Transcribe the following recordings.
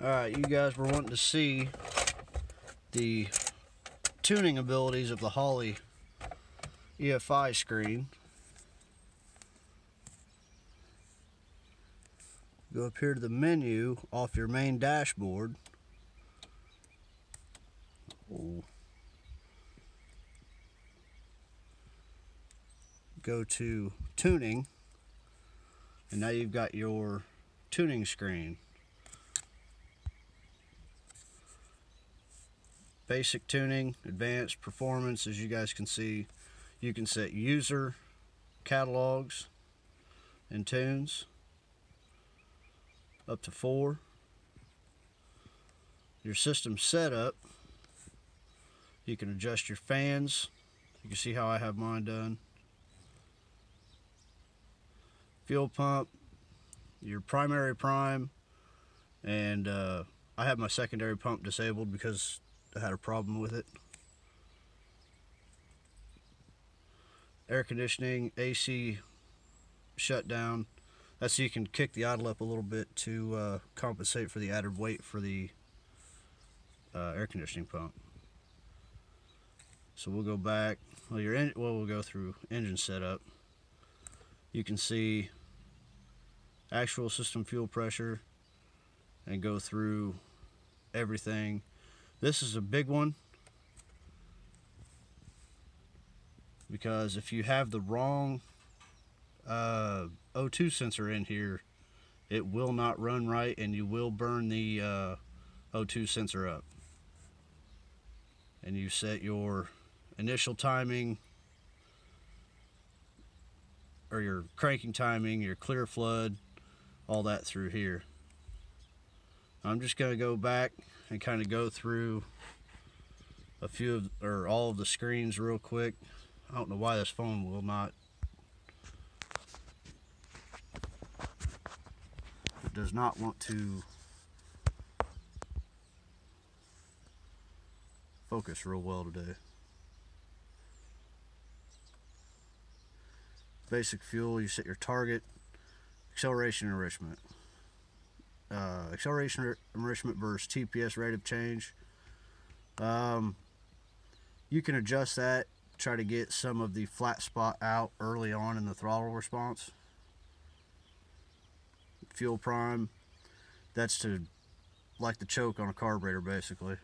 Alright, you guys were wanting to see the tuning abilities of the Holley EFI screen. Go up here to the menu off your main dashboard. Go to tuning, and now you've got your tuning screen. Basic tuning, advanced, performance. As you guys can see, you can set user, catalogs, and tunes up to 4. Your system setup, you can adjust your fans. You can see how I have mine done. Fuel pump, your primary prime, and I have my secondary pump disabled because I had a problem with it. Air conditioning, AC shutdown. That's so you can kick the idle up a little bit to compensate for the added weight for the air conditioning pump. So we'll go back. Well, we'll go through engine setup. You can see actual system fuel pressure and go through everything. This is a big one because if you have the wrong O2 sensor in here, it will not run right and you will burn the O2 sensor up. And you set your initial timing, or your cranking timing, your clear flood, all that through here. I'm just going to go back and kind of go through a few of, or all of the screens real quick. I don't know why this phone will not. It does not want to focus real well today. Basic fuel, you set your target. Acceleration enrichment. Acceleration enrichment versus TPS rate of change. You can adjust that, try to get some of the flat spot out early on in the throttle response. Fuel prime, that's to like the choke on a carburetor basically.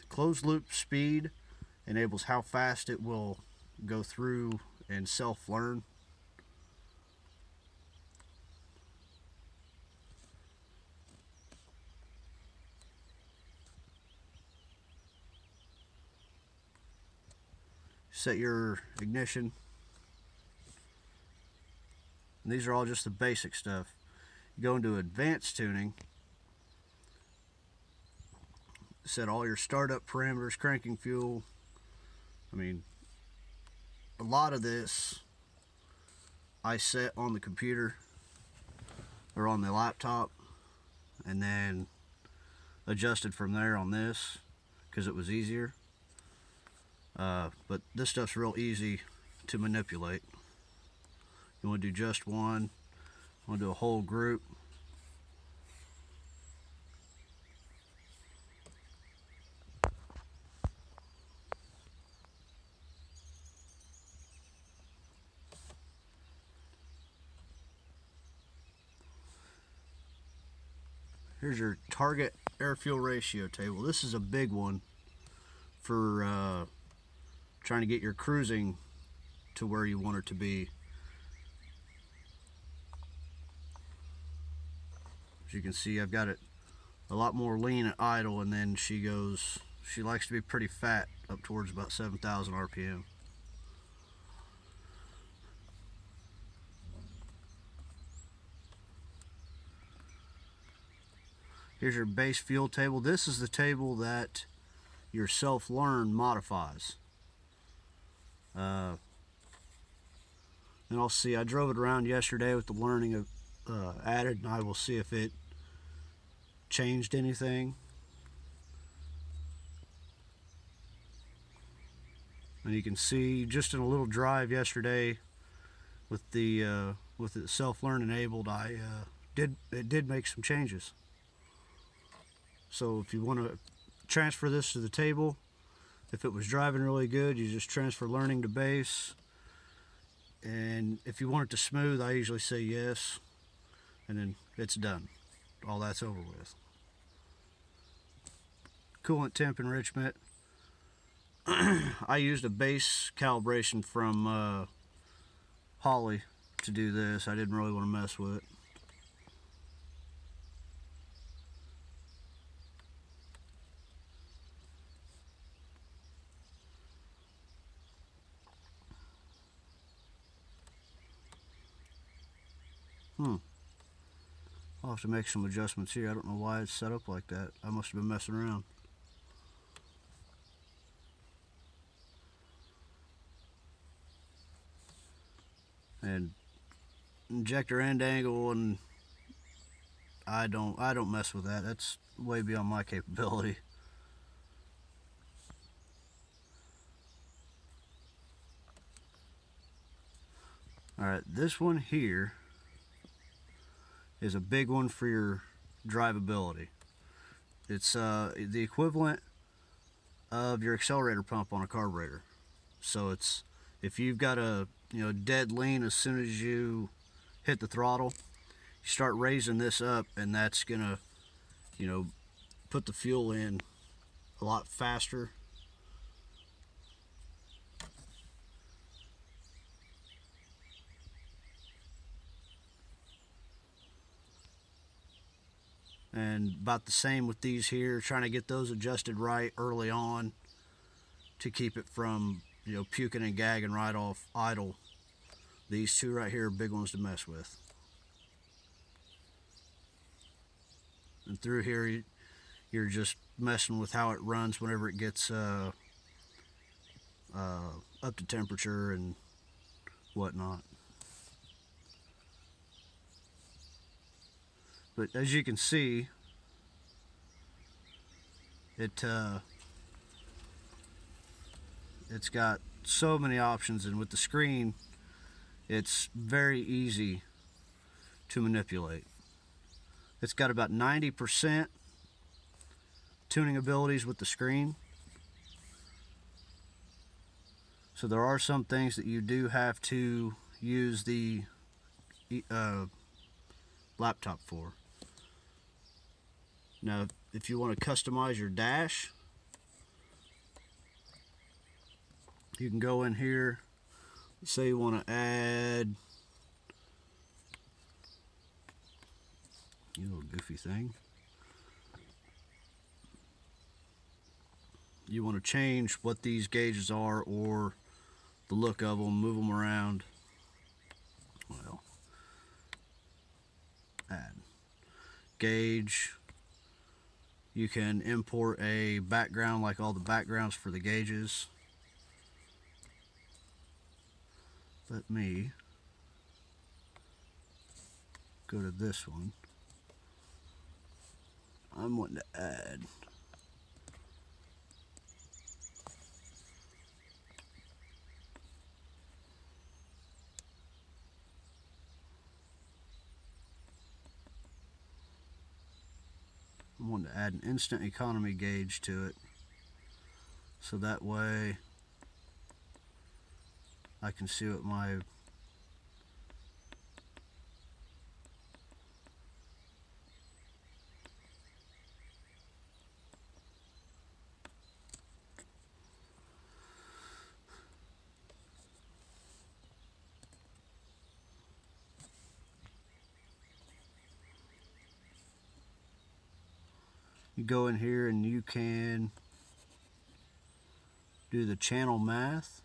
Closed loop speed enables how fast it will go through and self-learn. Set your ignition. And these are all just the basic stuff. You go into advanced tuning. Set all your startup parameters, cranking fuel. I mean, a lot of this I set on the computer or on the laptop and then adjusted from there on this because it was easier. But this stuff's real easy to manipulate. You want to do just one, you want to do a whole group. Here's your target air-fuel ratio table. This is a big one for trying to get your cruising to where you want it to be. As you can see, I've got it a lot more lean at idle, and then she likes to be pretty fat up towards about 7,000 RPM. Here's your base fuel table. This is the table that your self-learn modifies. And I'll see, I drove it around yesterday with the learning added, and I will see if it changed anything. And you can see just in a little drive yesterday with the self-learn enabled, it did make some changes. So if you want to transfer this to the table, if it was driving really good, you just transfer learning to base. And if you want it to smooth, I usually say yes, and then it's done. All that's over with. Coolant temp enrichment. I used a base calibration from Holley to do this. I didn't really want to mess with it. I'll have to make some adjustments here. I don't know why it's set up like that. I must have been messing around. And injector end angle, and I don't mess with that. That's way beyond my capability. Alright, this one here is a big one for your drivability. It's the equivalent of your accelerator pump on a carburetor. So it's, if you've got a dead lean as soon as you hit the throttle, you start raising this up, and that's gonna put the fuel in a lot faster. And about the same with these here, trying to get those adjusted right early on to keep it from puking and gagging right off idle. These two right here are big ones to mess with. And through here, you're just messing with how it runs whenever it gets up to temperature and whatnot. But as you can see, it's got so many options, and with the screen, it's very easy to manipulate. It's got about 90% tuning abilities with the screen. So there are some things that you do have to use the laptop for. Now, if you want to customize your dash, you can go in here. Say you want to add, you little goofy thing. You want to change what these gauges are or the look of them, move them around. Well, add gauge. You can import a background, like all the backgrounds for the gauges. Let me go to this one. I'm wanting to add an instant economy gauge to it, so that way I can see what my you go in here and you can do the channel math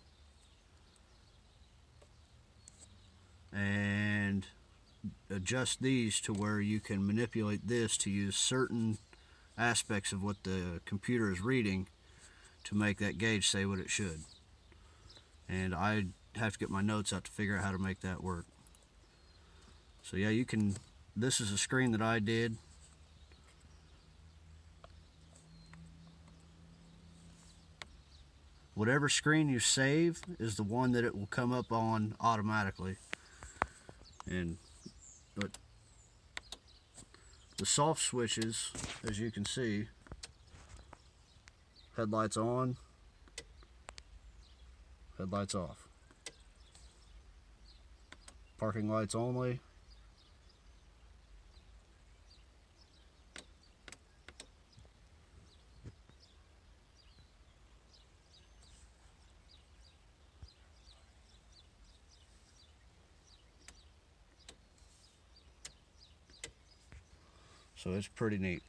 and adjust these to where you can manipulate this to use certain aspects of what the computer is reading to make that gauge say what it should. And I have to get my notes out to figure out how to make that work. So yeah, you can, this is a screen that I did. whatever screen you save is the one that it will come up on automatically. But the soft switches, as you can see, headlights on, headlights off, parking lights only, so it's pretty neat.